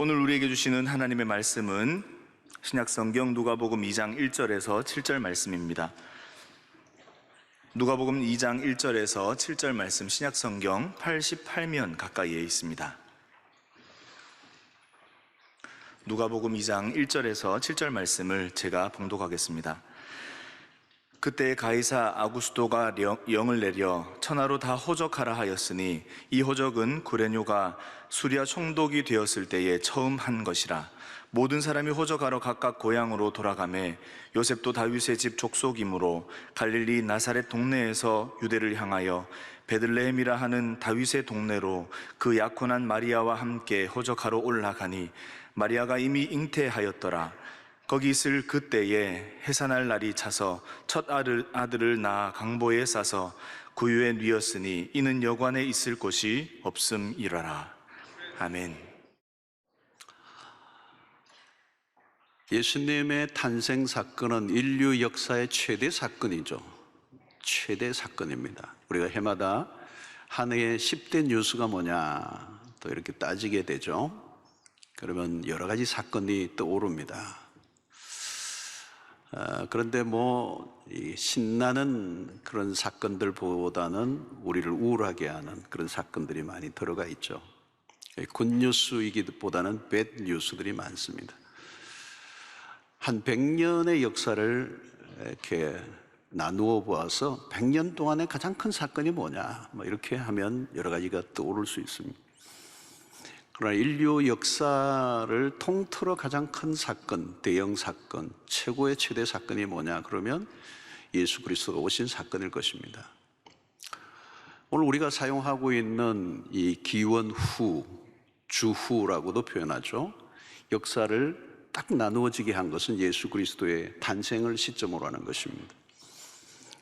오늘 우리에게 주시는 하나님의 말씀은 신약성경 누가복음 2장 1절에서 7절 말씀입니다. 누가복음 2장 1절에서 7절 말씀, 신약성경 88면 가까이에 있습니다. 누가복음 2장 1절에서 7절 말씀을 제가 봉독하겠습니다. 그때 가이사 아구스도가 영을 내려 천하로 다 호적하라 하였으니 이 호적은 구레뇨가 수리아 총독이 되었을 때에 처음 한 것이라. 모든 사람이 호적하러 각각 고향으로 돌아가매 요셉도 다윗의 집 족속이므로 갈릴리 나사렛 동네에서 유대를 향하여 베들레헴이라 하는 다윗의 동네로 그 약혼한 마리아와 함께 호적하러 올라가니 마리아가 이미 잉태하였더라. 거기 있을 그때에 해산할 날이 차서 첫 아들을 낳아 강보에 싸서 구유에 뉘었으니 이는 여관에 있을 곳이 없음이라라. 아멘. 예수님의 탄생 사건은 인류 역사의 최대 사건이죠. 최대 사건입니다. 우리가 해마다 한 해의 10대 뉴스가 뭐냐 또 이렇게 따지게 되죠. 그러면 여러 가지 사건이 떠오릅니다. 그런데 이 신나는 그런 사건들보다는 우리를 우울하게 하는 그런 사건들이 많이 들어가 있죠. 굿뉴스이기보다는 배드뉴스들이 많습니다. 한 100년의 역사를 이렇게 나누어 보아서 100년 동안의 가장 큰 사건이 뭐냐 이렇게 하면 여러 가지가 떠오를 수 있습니다. 그러나 인류 역사를 통틀어 가장 큰 사건, 대형 사건, 최고의 최대 사건이 뭐냐 그러면 예수 그리스도가 오신 사건일 것입니다. 오늘 우리가 사용하고 있는 이 기원후, 주후라고도 표현하죠. 역사를 딱 나누어지게 한 것은 예수 그리스도의 탄생을 시점으로 하는 것입니다.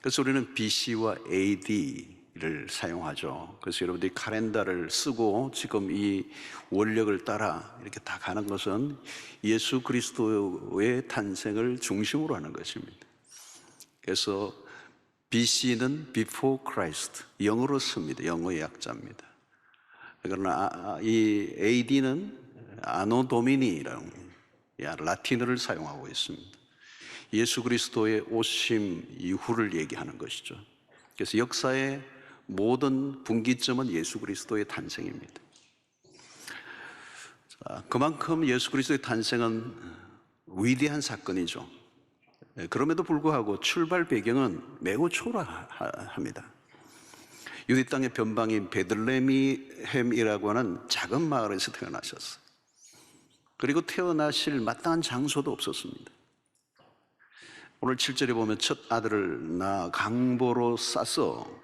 그래서 우리는 BC와 AD를 사용하죠. 그래서 여러분들이 카렌다를 쓰고 지금 이 원력을 따라 이렇게 다 가는 것은 예수 그리스도의 탄생을 중심으로 하는 것입니다. 그래서 BC는 Before Christ, 영어로 씁니다. 영어의 약자입니다. 그러나 이 AD는 아노 도미니라는 라틴어를 사용하고 있습니다. 예수 그리스도의 오심 이후를 얘기하는 것이죠. 그래서 역사의 모든 분기점은 예수 그리스도의 탄생입니다. 그만큼 예수 그리스도의 탄생은 위대한 사건이죠. 그럼에도 불구하고 출발 배경은 매우 초라합니다. 유대 땅의 변방인 베들레헴이라고 하는 작은 마을에서 태어나셨어요. 그리고 태어나실 마땅한 장소도 없었습니다. 오늘 7절에 보면 첫 아들을 낳아 강보로 싸서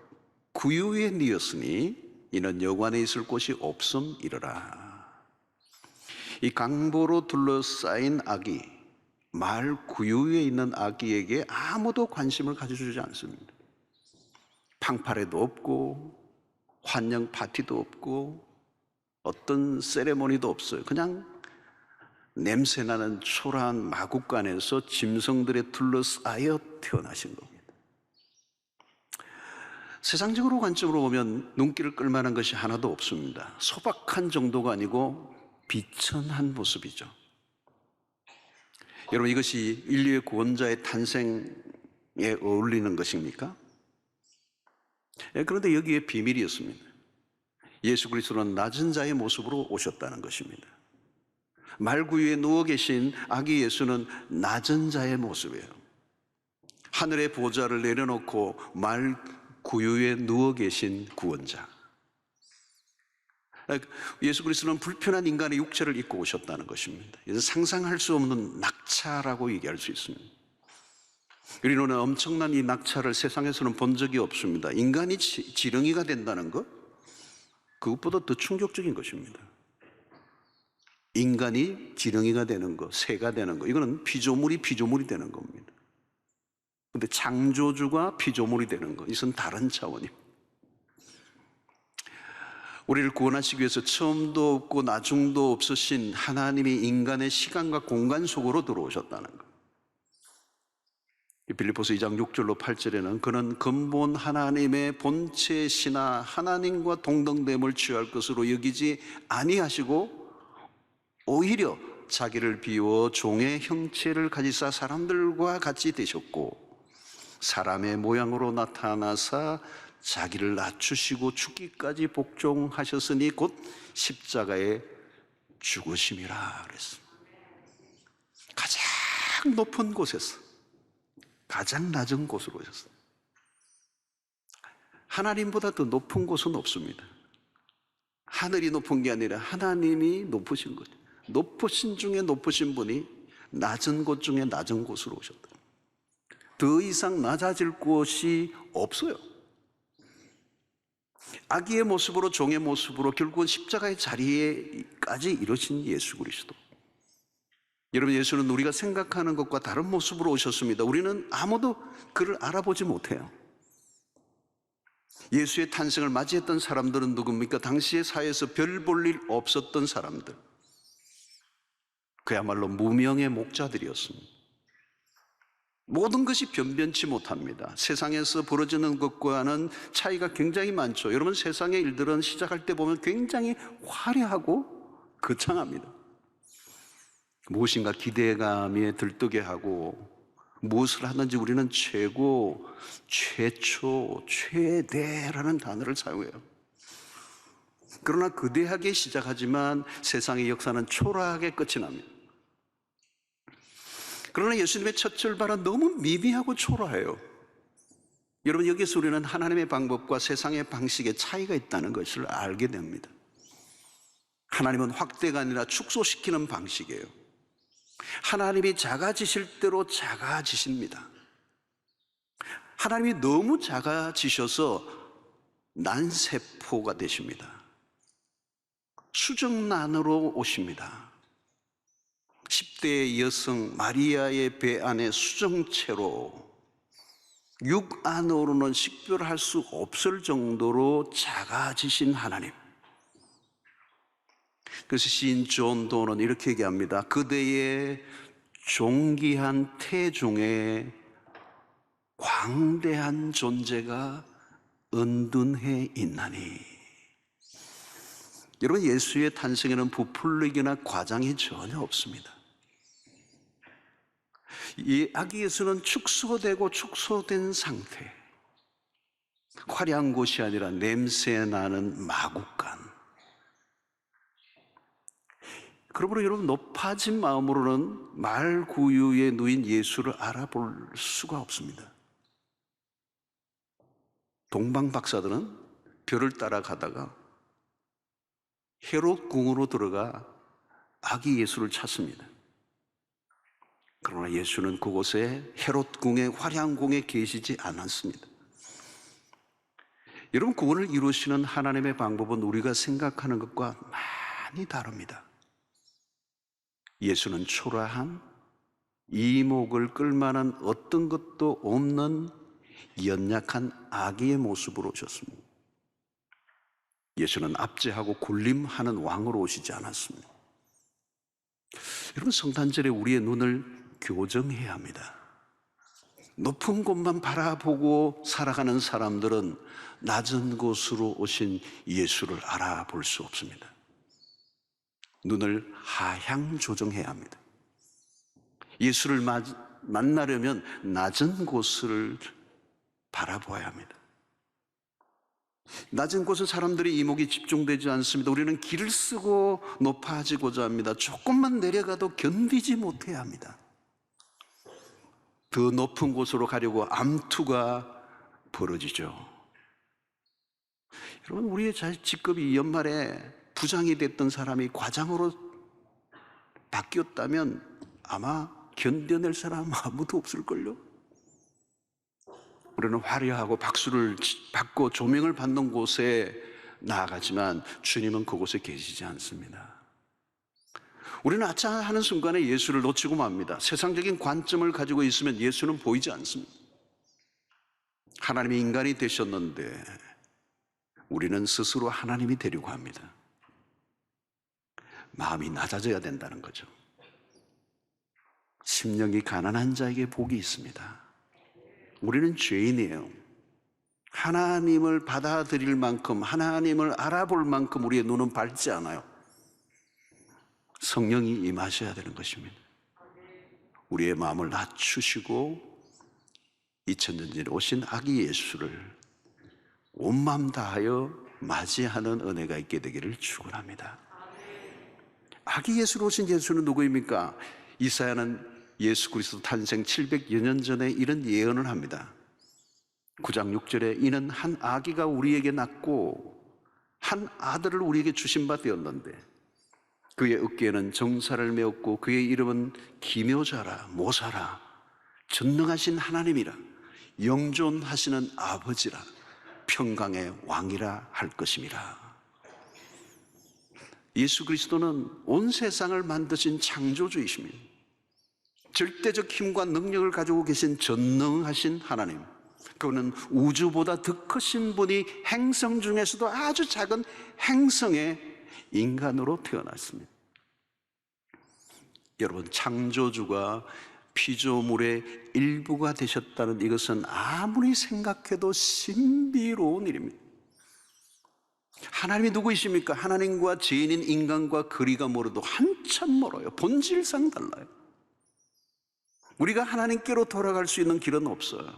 구유에 뉘었으니 이는 여관에 있을 곳이 없음이러라. 이 강보로 둘러싸인 아기, 마을 구유에 있는 아기에게 아무도 관심을 가져주지 않습니다. 팡파레도 없고 환영 파티도 없고 어떤 세레모니도 없어요. 그냥 냄새나는 초라한 마국간에서 짐승들에 둘러싸여 태어나신 겁니다. 세상적으로 관점으로 보면 눈길을 끌만한 것이 하나도 없습니다. 소박한 정도가 아니고 비천한 모습이죠. 여러분, 이것이 인류의 구원자의 탄생에 어울리는 것입니까? 그런데 여기에 비밀이었습니다. 예수 그리스도는 낮은 자의 모습으로 오셨다는 것입니다. 말구유에 누워 계신 아기 예수는 낮은 자의 모습이에요. 하늘의 보좌를 내려놓고 말구유에 누워 계신 구원자. 예수 그리스도는 불편한 인간의 육체를 입고 오셨다는 것입니다. 이는 상상할 수 없는 낙차라고 얘기할 수 있습니다. 우리는 엄청난 이 낙차를 세상에서는 본 적이 없습니다. 인간이 지렁이가 된다는 것, 그것보다 더 충격적인 것입니다. 인간이 지렁이가 되는 것, 새가 되는 것, 이거는 피조물이 되는 겁니다. 그런데 창조주가 피조물이 되는 것, 이것은 다른 차원입니다. 우리를 구원하시기 위해서 처음도 없고 나중도 없으신 하나님이 인간의 시간과 공간 속으로 들어오셨다는 것. 빌립보서 2장 6절로 8절에는 그는 근본 하나님의 본체시나 하나님과 동등됨을 취할 것으로 여기지 아니하시고 오히려 자기를 비워 종의 형체를 가지사 사람들과 같이 되셨고 사람의 모양으로 나타나사 자기를 낮추시고 죽기까지 복종하셨으니 곧 십자가에 죽으심이라 그랬습니다. 가장 높은 곳에서 가장 낮은 곳으로 오셨어요. 하나님보다 더 높은 곳은 없습니다. 하늘이 높은 게 아니라 하나님이 높으신 거죠. 높으신 중에 높으신 분이 낮은 곳 중에 낮은 곳으로 오셨다. 더 이상 낮아질 곳이 없어요. 아기의 모습으로 종의 모습으로 결국은 십자가의 자리에까지 이르신 예수 그리스도. 여러분, 예수는 우리가 생각하는 것과 다른 모습으로 오셨습니다. 우리는 아무도 그를 알아보지 못해요. 예수의 탄생을 맞이했던 사람들은 누굽니까? 당시의 사회에서 별 볼 일 없었던 사람들, 그야말로 무명의 목자들이었습니다. 모든 것이 변변치 못합니다. 세상에서 벌어지는 것과는 차이가 굉장히 많죠. 여러분, 세상의 일들은 시작할 때 보면 굉장히 화려하고 거창합니다. 무엇인가 기대감에 들뜨게 하고 무엇을 하든지 우리는 최고, 최초, 최대라는 단어를 사용해요. 그러나 거대하게 시작하지만 세상의 역사는 초라하게 끝이 납니다. 그러나 예수님의 첫 출발은 너무 미미하고 초라해요. 여러분, 여기서 우리는 하나님의 방법과 세상의 방식에 차이가 있다는 것을 알게 됩니다. 하나님은 확대가 아니라 축소시키는 방식이에요. 하나님이 작아지실 대로 작아지십니다. 하나님이 너무 작아지셔서 난세포가 되십니다. 수정란으로 오십니다. 10대의 여성 마리아의 배 안에 수정체로 육 안으로는 식별할 수 없을 정도로 작아지신 하나님. 그래서 시인 존 도는 이렇게 얘기합니다. 그대의 존귀한 태중에 광대한 존재가 은둔해 있나니. 여러분, 예수의 탄생에는 부풀리기나 과장이 전혀 없습니다. 이 아기 예수는 축소되고 축소된 상태, 화려한 곳이 아니라 냄새나는 마구간. 그러므로 여러분, 높아진 마음으로는 말구유에 누인 예수를 알아볼 수가 없습니다. 동방 박사들은 별을 따라가다가 헤롯 궁으로 들어가 아기 예수를 찾습니다. 그러나 예수는 그곳에 헤롯 궁의 화려한 궁에 계시지 않았습니다. 여러분, 구원을 이루시는 하나님의 방법은 우리가 생각하는 것과 많이 다릅니다. 예수는 초라한, 이목을 끌만한 어떤 것도 없는 연약한 아기의 모습으로 오셨습니다. 예수는 압제하고 군림하는 왕으로 오시지 않았습니다. 여러분, 성탄절에 우리의 눈을 교정해야 합니다. 높은 곳만 바라보고 살아가는 사람들은 낮은 곳으로 오신 예수를 알아볼 수 없습니다. 눈을 하향 조정해야 합니다. 예수를 만나려면 낮은 곳을 바라보아야 합니다. 낮은 곳은 사람들의 이목이 집중되지 않습니다. 우리는 길을 쓰고 높아지고자 합니다. 조금만 내려가도 견디지 못해야 합니다. 더 높은 곳으로 가려고 암투가 벌어지죠. 여러분, 우리의 직급이 연말에 부장이 됐던 사람이 과장으로 바뀌었다면 아마 견뎌낼 사람 아무도 없을걸요. 우리는 화려하고 박수를 받고 조명을 받는 곳에 나아가지만 주님은 그곳에 계시지 않습니다. 우리는 아차 하는 순간에 예수를 놓치고 맙니다. 세상적인 관점을 가지고 있으면 예수는 보이지 않습니다. 하나님이 인간이 되셨는데 우리는 스스로 하나님이 되려고 합니다. 마음이 낮아져야 된다는 거죠. 심령이 가난한 자에게 복이 있습니다. 우리는 죄인이에요. 하나님을 받아들일 만큼, 하나님을 알아볼 만큼 우리의 눈은 밝지 않아요. 성령이 임하셔야 되는 것입니다. 우리의 마음을 낮추시고 2000년 전에 오신 아기 예수를 온 마음 다하여 맞이하는 은혜가 있게 되기를 축원합니다. 아기 예수로 오신 예수는 누구입니까? 이사야는 예수 그리스도 탄생 700여 년 전에 이런 예언을 합니다. 9장 6절에 이는 한 아기가 우리에게 낳고 한 아들을 우리에게 주신 바 되었는데 그의 어깨에는 정사를 메었고 그의 이름은 기묘자라 모사라 전능하신 하나님이라 영존하시는 아버지라 평강의 왕이라 할 것임이라. 예수 그리스도는 온 세상을 만드신 창조주이십니다. 절대적 힘과 능력을 가지고 계신 전능하신 하나님, 그분은 우주보다 더 크신 분이 행성 중에서도 아주 작은 행성의 인간으로 태어났습니다. 여러분, 창조주가 피조물의 일부가 되셨다는 이것은 아무리 생각해도 신비로운 일입니다. 하나님이 누구이십니까? 하나님과 죄인인 인간과 거리가 멀어도 한참 멀어요. 본질상 달라요. 우리가 하나님께로 돌아갈 수 있는 길은 없어요.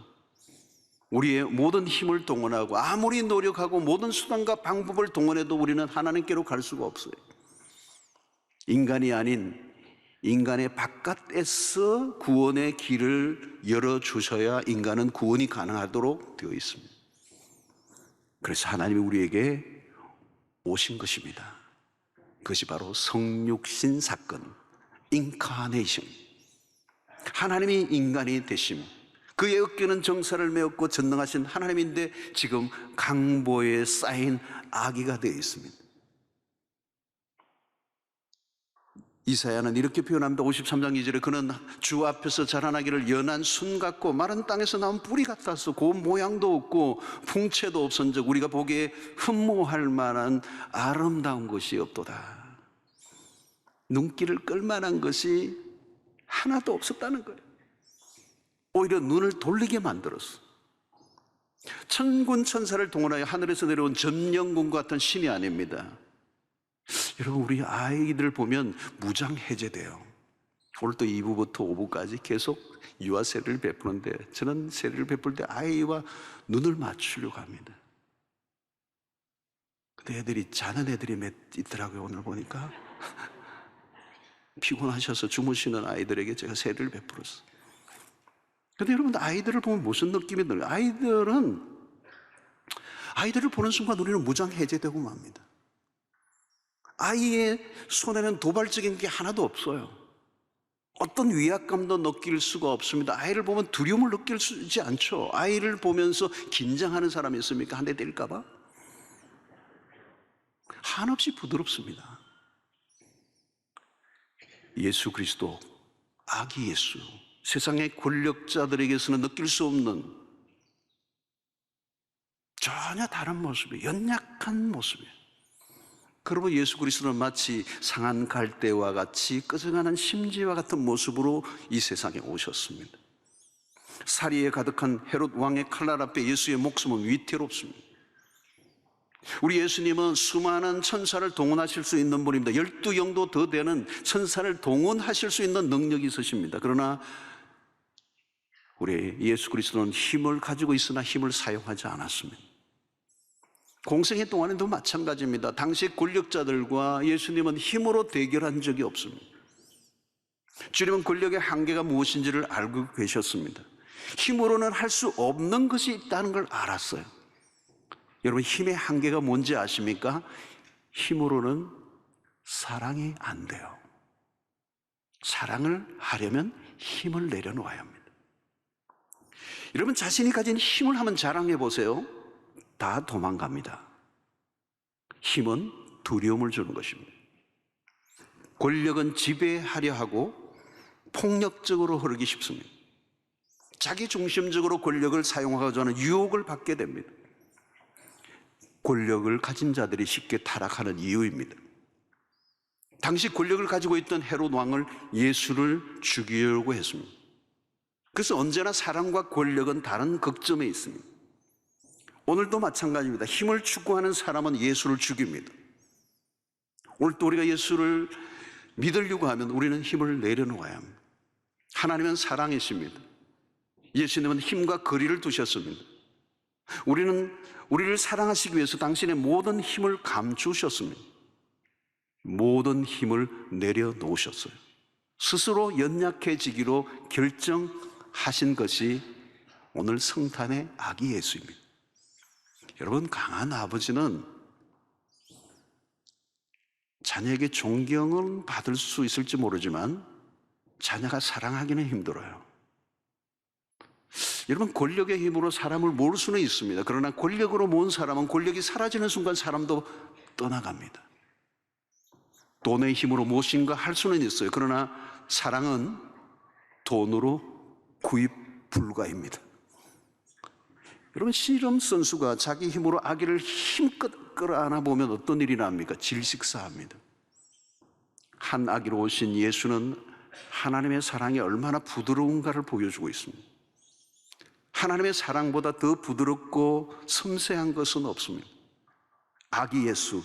우리의 모든 힘을 동원하고 아무리 노력하고 모든 수단과 방법을 동원해도 우리는 하나님께로 갈 수가 없어요. 인간이 아닌 인간의 바깥에서 구원의 길을 열어주셔야 인간은 구원이 가능하도록 되어 있습니다. 그래서 하나님이 우리에게 오신 것입니다. 그것이 바로 성육신 사건, 인카네이션. 하나님이 인간이 되심, 그의 어깨는 정사를 메었고 전능하신 하나님인데 지금 강보에 쌓인 아기가 되어 있습니다. 이사야는 이렇게 표현합니다. 53장 2절에 그는 주 앞에서 자라나기를 연한 순 같고 마른 땅에서 나온 뿌리 같아서 그 모양도 없고 풍채도 없은즉 우리가 보기에 흠모할 만한 아름다운 것이 없도다. 눈길을 끌만한 것이 하나도 없었다는 거예요. 오히려 눈을 돌리게 만들었어. 천군 천사를 동원하여 하늘에서 내려온 점령군 같은 신이 아닙니다. 여러분, 우리 아이들 보면 무장 해제돼요. 오늘 또 2부부터 5부까지 계속 유아 세례를 베푸는데 저는 세례를 베풀 때 아이와 눈을 맞추려고 합니다. 근데 애들이 자는 애들이 몇 있더라고요. 오늘 보니까 피곤하셔서 주무시는 아이들에게 제가 세례를 베풀었어요. 근데 여러분, 아이들을 보면 무슨 느낌이 들어요? 아이들을 보는 순간 우리는 무장 해제되고 맙니다. 아이의 손에는 도발적인 게 하나도 없어요. 어떤 위압감도 느낄 수가 없습니다. 아이를 보면 두려움을 느끼지 않죠. 아이를 보면서 긴장하는 사람이 있습니까? 한 대 때릴까 봐? 한없이 부드럽습니다. 예수 그리스도, 아기 예수, 세상의 권력자들에게서는 느낄 수 없는 전혀 다른 모습이에요. 연약한 모습이에요. 그러고 예수 그리스도는 마치 상한 갈대와 같이 꺼져가는 심지와 같은 모습으로 이 세상에 오셨습니다. 사리에 가득한 헤롯 왕의 칼날 앞에 예수의 목숨은 위태롭습니다. 우리 예수님은 수많은 천사를 동원하실 수 있는 분입니다. 12영도 더 되는 천사를 동원하실 수 있는 능력이 있으십니다. 그러나 우리 예수 그리스도는 힘을 가지고 있으나 힘을 사용하지 않았습니다. 공생애 동안에도 마찬가지입니다. 당시 권력자들과 예수님은 힘으로 대결한 적이 없습니다. 주님은 권력의 한계가 무엇인지를 알고 계셨습니다. 힘으로는 할 수 없는 것이 있다는 걸 알았어요. 여러분, 힘의 한계가 뭔지 아십니까? 힘으로는 사랑이 안 돼요. 사랑을 하려면 힘을 내려놓아야 합니다. 여러분, 자신이 가진 힘을 한번 자랑해 보세요. 다 도망갑니다. 힘은 두려움을 주는 것입니다. 권력은 지배하려 하고 폭력적으로 흐르기 쉽습니다. 자기 중심적으로 권력을 사용하고자 하는 유혹을 받게 됩니다. 권력을 가진 자들이 쉽게 타락하는 이유입니다. 당시 권력을 가지고 있던 헤롯 왕을 예수를 죽이려고 했습니다. 그래서 언제나 사랑과 권력은 다른 극점에 있습니다. 오늘도 마찬가지입니다. 힘을 추구하는 사람은 예수를 죽입니다. 오늘 또 우리가 예수를 믿으려고 하면 우리는 힘을 내려놓아야 합니다. 하나님은 사랑이십니다. 예수님은 힘과 거리를 두셨습니다. 우리를 사랑하시기 위해서 당신의 모든 힘을 감추셨습니다. 모든 힘을 내려놓으셨어요. 스스로 연약해지기로 결정하신 것이 오늘 성탄의 아기 예수입니다. 여러분, 강한 아버지는 자녀에게 존경은 받을 수 있을지 모르지만 자녀가 사랑하기는 힘들어요. 여러분, 권력의 힘으로 사람을 모을 수는 있습니다. 그러나 권력으로 모은 사람은 권력이 사라지는 순간 사람도 떠나갑니다. 돈의 힘으로 무엇인가 할 수는 있어요. 그러나 사랑은 돈으로 구입 불가입니다. 여러분, 씨름 선수가 자기 힘으로 아기를 힘껏 끌어안아 보면 어떤 일이 납니까? 질식사합니다. 한 아기로 오신 예수는 하나님의 사랑이 얼마나 부드러운가를 보여주고 있습니다. 하나님의 사랑보다 더 부드럽고 섬세한 것은 없습니다. 아기 예수,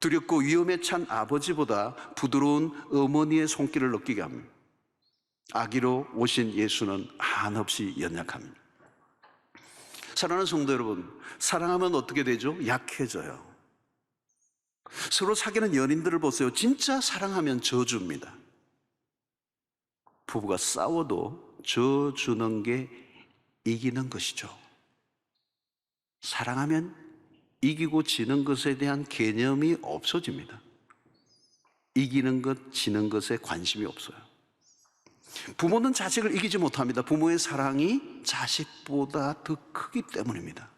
두렵고 위험에 찬 아버지보다 부드러운 어머니의 손길을 느끼게 합니다. 아기로 오신 예수는 한없이 연약합니다. 사랑하는 성도 여러분, 사랑하면 어떻게 되죠? 약해져요. 서로 사귀는 연인들을 보세요. 진짜 사랑하면 져줍니다. 부부가 싸워도 져주는 게 이기는 것이죠. 사랑하면 이기고 지는 것에 대한 개념이 없어집니다. 이기는 것, 지는 것에 관심이 없어요. 부모는 자식을 이기지 못합니다. 부모의 사랑이 자식보다 더 크기 때문입니다.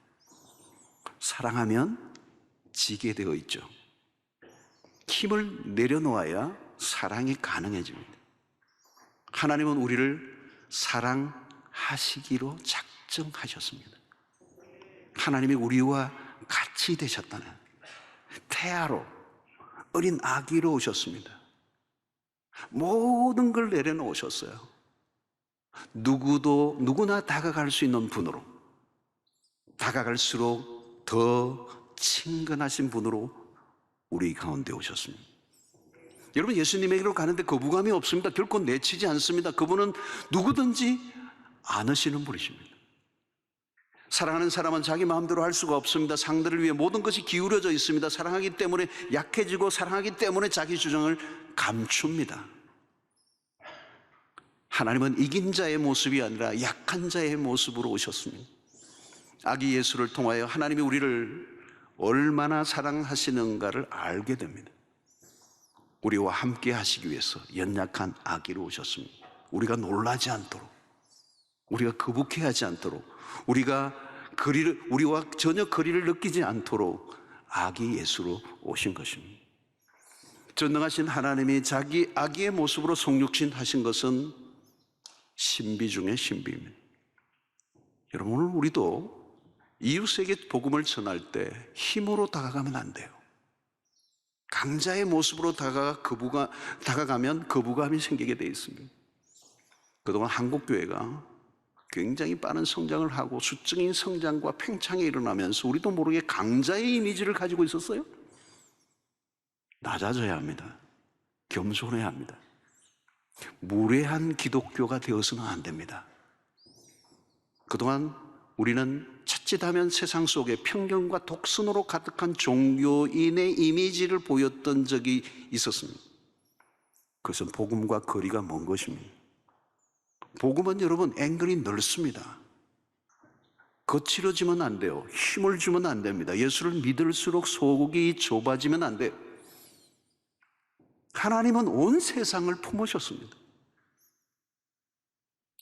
사랑하면 지게 되어 있죠. 힘을 내려놓아야 사랑이 가능해집니다. 하나님은 우리를 사랑하시기로 작정하셨습니다. 하나님이 우리와 같이 되셨다는 태아로, 어린 아기로 오셨습니다. 모든 걸 내려놓으셨어요. 누구나 다가갈 수 있는 분으로, 다가갈수록 더 친근하신 분으로 우리 가운데 오셨습니다. 여러분, 예수님에게로 가는데 거부감이 없습니다. 결코 내치지 않습니다. 그분은 누구든지 안으시는 분이십니다. 사랑하는 사람은 자기 마음대로 할 수가 없습니다. 상대를 위해 모든 것이 기울어져 있습니다. 사랑하기 때문에 약해지고 사랑하기 때문에 자기 주장을 감춥니다. 하나님은 이긴 자의 모습이 아니라 약한 자의 모습으로 오셨습니다. 아기 예수를 통하여 하나님이 우리를 얼마나 사랑하시는가를 알게 됩니다. 우리와 함께 하시기 위해서 연약한 아기로 오셨습니다. 우리가 놀라지 않도록, 우리가 거북해하지 않도록, 우리와 전혀 거리를 느끼지 않도록 아기 예수로 오신 것입니다. 전능하신 하나님이 자기 아기의 모습으로 성육신 하신 것은 신비 중의 신비입니다. 여러분, 오늘 우리도 이웃에게 복음을 전할 때 힘으로 다가가면 안 돼요. 강자의 모습으로 다가가면 거부감이 생기게 되어 있습니다. 그동안 한국교회가 굉장히 빠른 성장을 하고 수적인 성장과 팽창이 일어나면서 우리도 모르게 강자의 이미지를 가지고 있었어요. 낮아져야 합니다. 겸손해야 합니다. 무례한 기독교가 되어서는 안 됩니다. 그동안 우리는 자칫하면 세상 속에 편견과 독선으로 가득한 종교인의 이미지를 보였던 적이 있었습니다. 그것은 복음과 거리가 먼 것입니다. 복음은 여러분 앵글이 넓습니다. 거칠어지면 안 돼요. 힘을 주면 안 됩니다. 예수를 믿을수록 속이 좁아지면 안 돼요. 하나님은 온 세상을 품으셨습니다.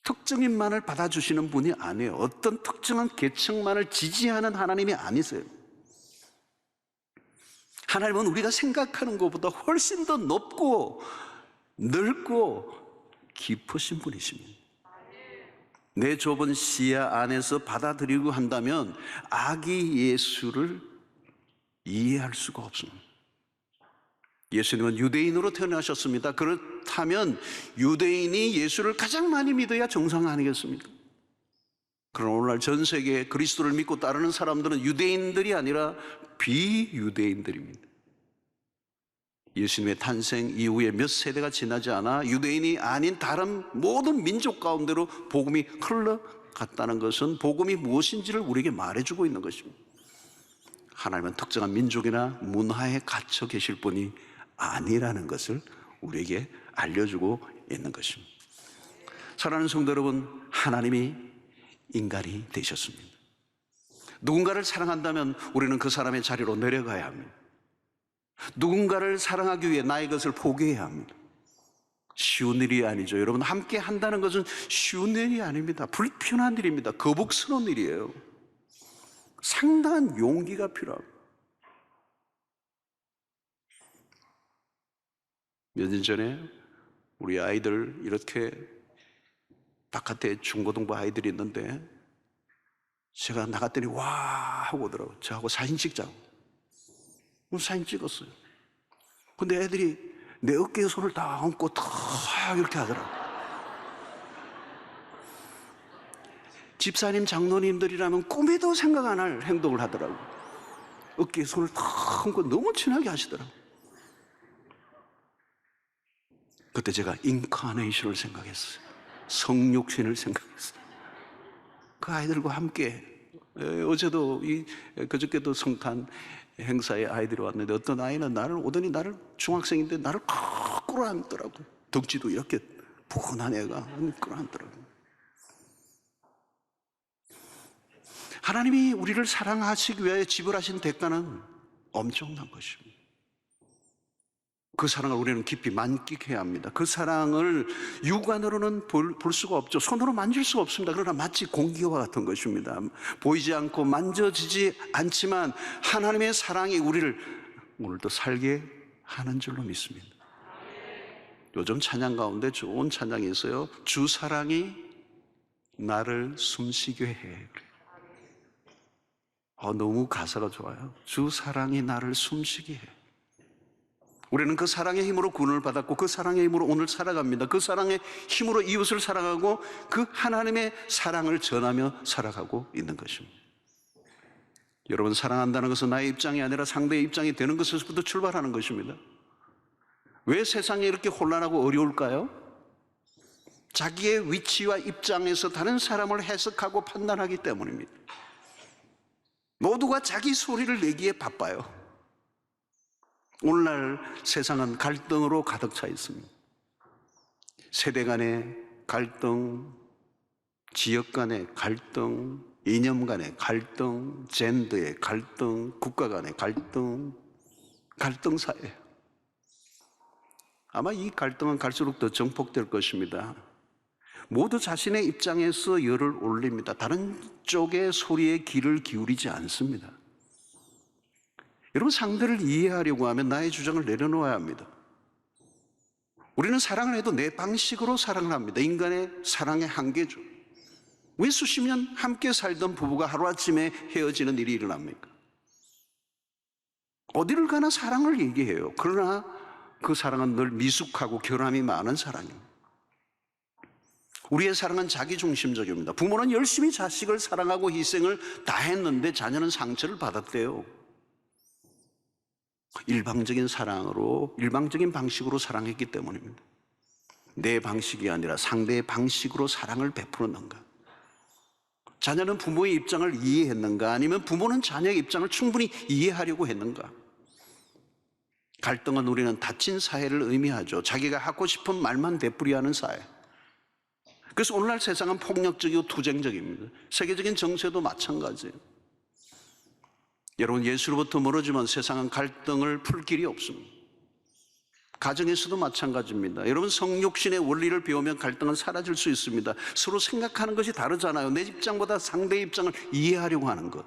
특정인만을 받아주시는 분이 아니에요. 어떤 특정한 계층만을 지지하는 하나님이 아니세요. 하나님은 우리가 생각하는 것보다 훨씬 더 높고 넓고 깊으신 분이십니다. 내 좁은 시야 안에서 받아들이고 한다면 아기 예수를 이해할 수가 없습니다. 예수님은 유대인으로 태어나셨습니다. 그렇다면 유대인이 예수를 가장 많이 믿어야 정상 아니겠습니까? 그러나 오늘날 전 세계에 그리스도를 믿고 따르는 사람들은 유대인들이 아니라 비유대인들입니다. 예수님의 탄생 이후에 몇 세대가 지나지 않아 유대인이 아닌 다른 모든 민족 가운데로 복음이 흘러갔다는 것은 복음이 무엇인지를 우리에게 말해주고 있는 것입니다. 하나님은 특정한 민족이나 문화에 갇혀 계실 분이 아니라는 것을 우리에게 알려주고 있는 것입니다. 사랑하는 성도 여러분, 하나님이 인간이 되셨습니다. 누군가를 사랑한다면 우리는 그 사람의 자리로 내려가야 합니다. 누군가를 사랑하기 위해 나의 것을 포기해야 합니다. 쉬운 일이 아니죠. 여러분, 함께 한다는 것은 쉬운 일이 아닙니다. 불편한 일입니다. 거북스러운 일이에요. 상당한 용기가 필요합니다. 몇 년 전에 우리 아이들 이렇게 바깥에 중고등부 아이들이 있는데 제가 나갔더니 와 하고 오더라고요. 저하고 사진 찍자고. 사진 찍었어요. 근데 애들이 내 어깨에 손을 딱 얹고 탁 이렇게 하더라고요. 집사님, 장로님들이라면 꿈에도 생각 안 할 행동을 하더라고요. 어깨에 손을 탁 얹고 너무 친하게 하시더라고요. 그때 제가 인카네이션을 생각했어요. 성육신을 생각했어요. 그 아이들과 함께 어제도 그저께도 성탄 행사에 아이들이 왔는데 어떤 아이는 나를 오더니 나를 중학생인데 나를 팍 끌어안더라고요. 덕지도 이렇게 포근한 애가 끌어안더라고요. 하나님이 우리를 사랑하시기 위해 지불하신 대가는 엄청난 것입니다. 그 사랑을 우리는 깊이 만끽해야 합니다. 그 사랑을 육안으로는 볼 수가 없죠. 손으로 만질 수가 없습니다. 그러나 마치 공기와 같은 것입니다. 보이지 않고 만져지지 않지만 하나님의 사랑이 우리를 오늘도 살게 하는 줄로 믿습니다. 요즘 찬양 가운데 좋은 찬양이 있어요. 주 사랑이 나를 숨쉬게 해. 너무 가사가 좋아요. 주 사랑이 나를 숨쉬게 해. 우리는 그 사랑의 힘으로 구원을 받았고 그 사랑의 힘으로 오늘 살아갑니다. 그 사랑의 힘으로 이웃을 사랑하고 그 하나님의 사랑을 전하며 살아가고 있는 것입니다. 여러분, 사랑한다는 것은 나의 입장이 아니라 상대의 입장이 되는 것에서부터 출발하는 것입니다. 왜 세상이 이렇게 혼란하고 어려울까요? 자기의 위치와 입장에서 다른 사람을 해석하고 판단하기 때문입니다. 모두가 자기 소리를 내기에 바빠요. 오늘날 세상은 갈등으로 가득 차 있습니다. 세대 간의 갈등, 지역 간의 갈등, 이념 간의 갈등, 젠더의 갈등, 국가 간의 갈등, 갈등 사회예요. 아마 이 갈등은 갈수록 더 증폭될 것입니다. 모두 자신의 입장에서 열을 올립니다. 다른 쪽의 소리에 귀를 기울이지 않습니다. 여러분, 상대를 이해하려고 하면 나의 주장을 내려놓아야 합니다. 우리는 사랑을 해도 내 방식으로 사랑을 합니다. 인간의 사랑의 한계죠. 왜 수십 년 함께 살던 부부가 하루아침에 헤어지는 일이 일어납니까? 어디를 가나 사랑을 얘기해요. 그러나 그 사랑은 늘 미숙하고 결함이 많은 사랑입니다. 우리의 사랑은 자기중심적입니다. 부모는 열심히 자식을 사랑하고 희생을 다했는데 자녀는 상처를 받았대요. 일방적인 사랑으로, 일방적인 방식으로 사랑했기 때문입니다. 내 방식이 아니라 상대의 방식으로 사랑을 베풀었는가? 자녀는 부모의 입장을 이해했는가? 아니면 부모는 자녀의 입장을 충분히 이해하려고 했는가? 갈등은 우리는 닫힌 사회를 의미하죠. 자기가 하고 싶은 말만 되풀이하는 사회. 그래서 오늘날 세상은 폭력적이고 투쟁적입니다. 세계적인 정세도 마찬가지예요. 여러분, 예수로부터 멀어지면 세상은 갈등을 풀 길이 없습니다. 가정에서도 마찬가지입니다. 여러분, 성육신의 원리를 배우면 갈등은 사라질 수 있습니다. 서로 생각하는 것이 다르잖아요. 내 입장보다 상대의 입장을 이해하려고 하는 것.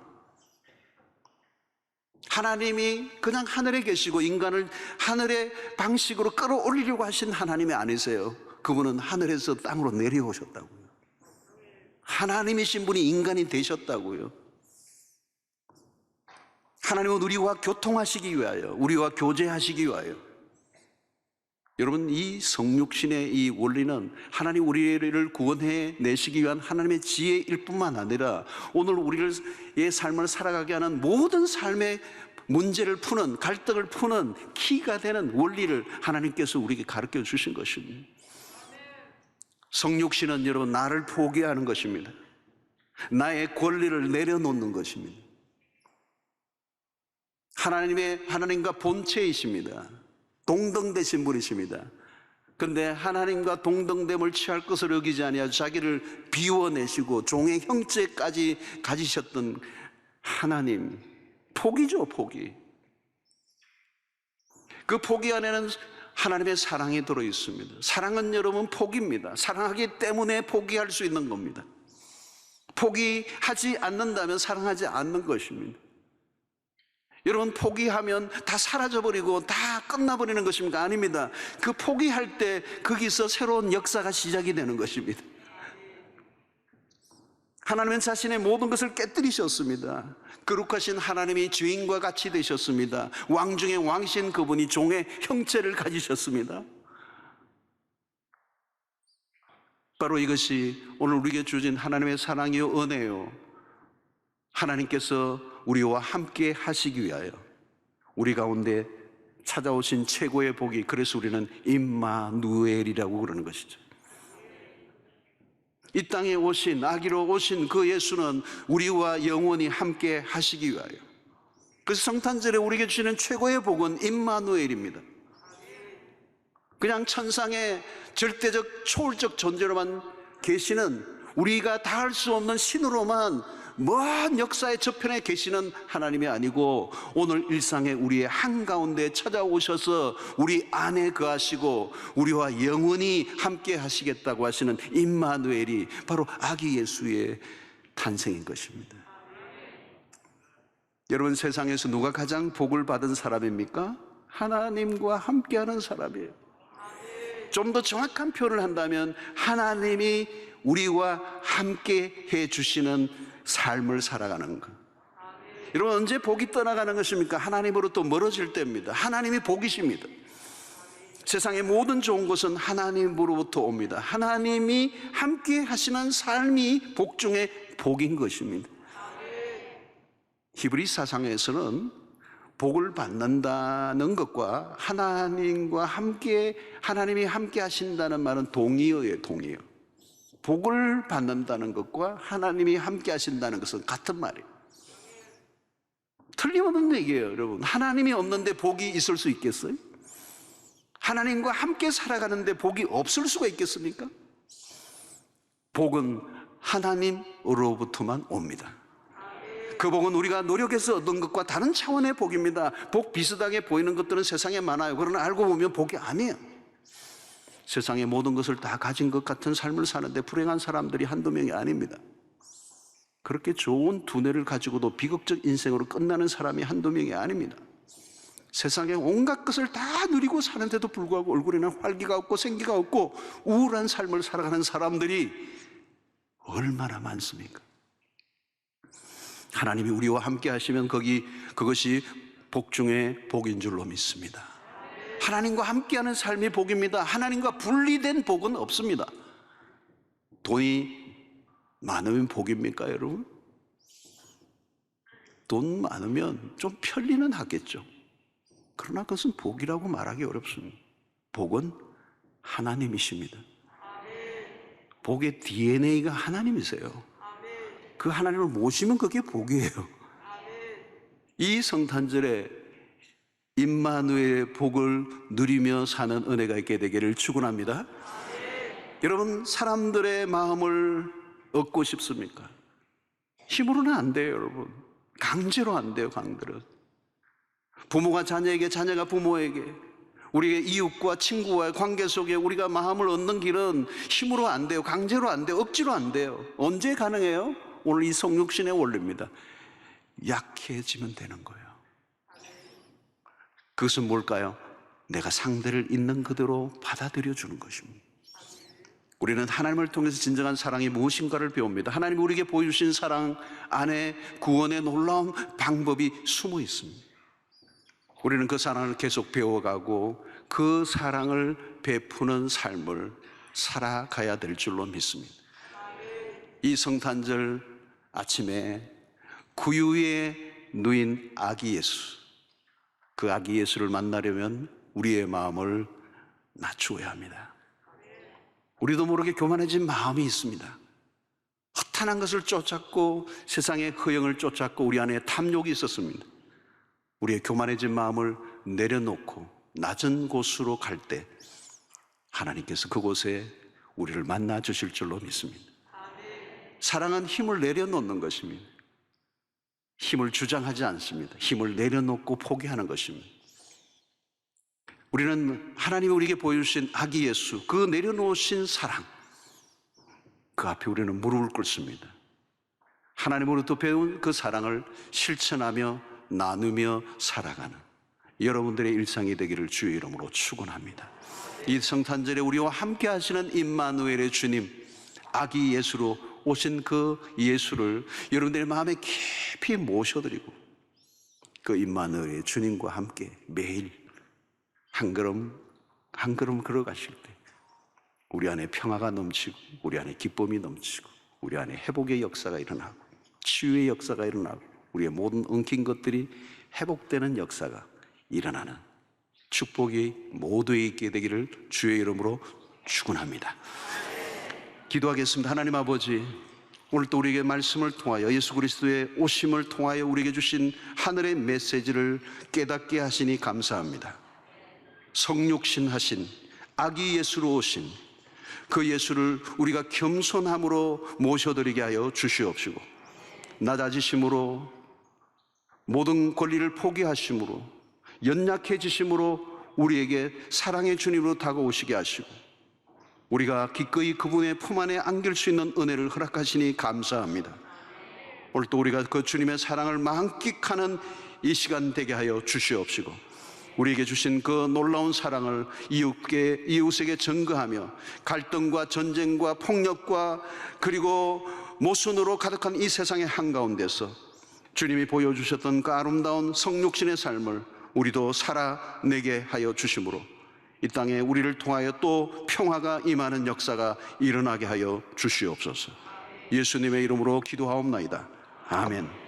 하나님이 그냥 하늘에 계시고 인간을 하늘의 방식으로 끌어올리려고 하신 하나님이 아니세요. 그분은 하늘에서 땅으로 내려오셨다고요. 하나님이신 분이 인간이 되셨다고요. 하나님은 우리와 교통하시기 위하여, 우리와 교제하시기 위하여. 여러분, 이 성육신의 이 원리는 하나님 우리를 구원해 내시기 위한 하나님의 지혜일 뿐만 아니라 오늘 우리의 삶을 살아가게 하는 모든 삶의 문제를 푸는, 갈등을 푸는 키가 되는 원리를 하나님께서 우리에게 가르쳐 주신 것입니다. 성육신은 여러분 나를 포기하는 것입니다. 나의 권리를 내려놓는 것입니다. 하나님과 본체이십니다. 동등되신 분이십니다. 그런데 하나님과 동등됨을 취할 것을 여기지 아니하고 자기를 비워내시고 종의 형체까지 가지셨던 하나님, 포기죠, 포기. 그 포기 안에는 하나님의 사랑이 들어 있습니다. 사랑은 여러분 포기입니다. 사랑하기 때문에 포기할 수 있는 겁니다. 포기하지 않는다면 사랑하지 않는 것입니다. 여러분, 포기하면 다 사라져버리고 다 끝나버리는 것입니까? 아닙니다. 그 포기할 때 거기서 새로운 역사가 시작이 되는 것입니다. 하나님은 자신의 모든 것을 깨뜨리셨습니다. 거룩하신 하나님이 주인과 같이 되셨습니다. 왕 중에 왕신 그분이 종의 형체를 가지셨습니다. 바로 이것이 오늘 우리에게 주신 하나님의 사랑이요 은혜요, 하나님께서 우리와 함께 하시기 위하여 우리 가운데 찾아오신 최고의 복이, 그래서 우리는 임마누엘이라고 그러는 것이죠. 이 땅에 오신, 아기로 오신 그 예수는 우리와 영원히 함께 하시기 위하여, 그래서 성탄절에 우리에게 주시는 최고의 복은 임마누엘입니다. 그냥 천상의 절대적 초월적 존재로만 계시는, 우리가 다 할 수 없는 신으로만 먼 역사의 저편에 계시는 하나님이 아니고 오늘 일상에 우리의 한가운데 찾아오셔서 우리 안에 거하시고 우리와 영원히 함께 하시겠다고 하시는 임마누엘이 바로 아기 예수의 탄생인 것입니다. 여러분, 세상에서 누가 가장 복을 받은 사람입니까? 하나님과 함께하는 사람이에요. 좀 더 정확한 표현을 한다면 하나님이 우리와 함께 해주시는 삶을 살아가는 것. 여러분, 언제 복이 떠나가는 것입니까? 하나님으로부터 멀어질 때입니다. 하나님이 복이십니다. 세상의 모든 좋은 것은 하나님으로부터 옵니다. 하나님이 함께 하시는 삶이 복 중에 복인 것입니다. 히브리 사상에서는 복을 받는다는 것과 하나님과 함께, 하나님이 함께 하신다는 말은 동의어예요, 동의어. 복을 받는다는 것과 하나님이 함께 하신다는 것은 같은 말이에요. 틀림없는 얘기예요, 여러분. 하나님이 없는데 복이 있을 수 있겠어요? 하나님과 함께 살아가는데 복이 없을 수가 있겠습니까? 복은 하나님으로부터만 옵니다. 그 복은 우리가 노력해서 얻은 것과 다른 차원의 복입니다. 복 비슷하게 보이는 것들은 세상에 많아요. 그러나 알고 보면 복이 아니에요. 세상의 모든 것을 다 가진 것 같은 삶을 사는데 불행한 사람들이 한두 명이 아닙니다. 그렇게 좋은 두뇌를 가지고도 비극적 인생으로 끝나는 사람이 한두 명이 아닙니다. 세상에 온갖 것을 다 누리고 사는데도 불구하고 얼굴에는 활기가 없고 생기가 없고 우울한 삶을 살아가는 사람들이 얼마나 많습니까? 하나님이 우리와 함께 하시면 그것이 복 중에 복인 줄로 믿습니다. 하나님과 함께하는 삶이 복입니다. 하나님과 분리된 복은 없습니다. 돈이 많으면 복입니까, 여러분? 돈 많으면 좀 편리는 하겠죠. 그러나 그것은 복이라고 말하기 어렵습니다. 복은 하나님이십니다. 복의 DNA가 하나님이세요. 그 하나님을 모시면 그게 복이에요. 이 성탄절에 임마누엘의 복을 누리며 사는 은혜가 있게 되기를 축원합니다. 여러분, 사람들의 마음을 얻고 싶습니까? 힘으로는 안 돼요, 여러분. 강제로 안 돼요, 강제로. 부모가 자녀에게, 자녀가 부모에게, 우리의 이웃과 친구와의 관계 속에 우리가 마음을 얻는 길은 힘으로 안 돼요, 강제로 안 돼요, 억지로 안 돼요. 언제 가능해요? 오늘 이 성육신의 원리입니다. 약해지면 되는 거예요. 그것은 뭘까요? 내가 상대를 있는 그대로 받아들여 주는 것입니다. 우리는 하나님을 통해서 진정한 사랑이 무엇인가를 배웁니다. 하나님이 우리에게 보여주신 사랑 안에 구원의 놀라운 방법이 숨어 있습니다. 우리는 그 사랑을 계속 배워가고 그 사랑을 베푸는 삶을 살아가야 될 줄로 믿습니다. 이 성탄절 아침에 구유에 누인 아기 예수, 그 아기 예수를 만나려면 우리의 마음을 낮추어야 합니다. 우리도 모르게 교만해진 마음이 있습니다. 허탄한 것을 쫓았고 세상의 허영을 쫓았고 우리 안에 탐욕이 있었습니다. 우리의 교만해진 마음을 내려놓고 낮은 곳으로 갈 때 하나님께서 그곳에 우리를 만나 주실 줄로 믿습니다. 사랑은 힘을 내려놓는 것입니다. 힘을 주장하지 않습니다. 힘을 내려놓고 포기하는 것입니다. 우리는 하나님이 우리에게 보여주신 아기 예수, 그 내려놓으신 사랑, 그 앞에 우리는 무릎을 꿇습니다. 하나님으로부터 배운 그 사랑을 실천하며 나누며 살아가는 여러분들의 일상이 되기를 주의 이름으로 축원합니다. 이 성탄절에 우리와 함께 하시는 임마누엘의 주님, 아기 예수로 오신 그 예수를 여러분들의 마음에 깊이 모셔드리고 그 임마누엘의 주님과 함께 매일 한 걸음 한 걸음 걸어가실 때 우리 안에 평화가 넘치고 우리 안에 기쁨이 넘치고 우리 안에 회복의 역사가 일어나고 치유의 역사가 일어나고 우리의 모든 엉킨 것들이 회복되는 역사가 일어나는 축복이 모두에 있게 되기를 주의 이름으로 축원합니다. 기도하겠습니다. 하나님 아버지, 오늘 또 우리에게 말씀을 통하여 예수 그리스도의 오심을 통하여 우리에게 주신 하늘의 메시지를 깨닫게 하시니 감사합니다. 성육신 하신 아기 예수로 오신 그 예수를 우리가 겸손함으로 모셔드리게 하여 주시옵시고 낮아지심으로 모든 권리를 포기하심으로 연약해지심으로 우리에게 사랑의 주님으로 다가오시게 하시고 우리가 기꺼이 그분의 품 안에 안길 수 있는 은혜를 허락하시니 감사합니다. 오늘 또 우리가 그 주님의 사랑을 만끽하는 이 시간 되게 하여 주시옵시고 우리에게 주신 그 놀라운 사랑을 이웃에게 전거하며 갈등과 전쟁과 폭력과 그리고 모순으로 가득한 이 세상의 한가운데서 주님이 보여주셨던 그 아름다운 성육신의 삶을 우리도 살아내게 하여 주심으로 이 땅에 우리를 통하여 또 평화가 임하는 역사가 일어나게 하여 주시옵소서. 예수님의 이름으로 기도하옵나이다. 아멘.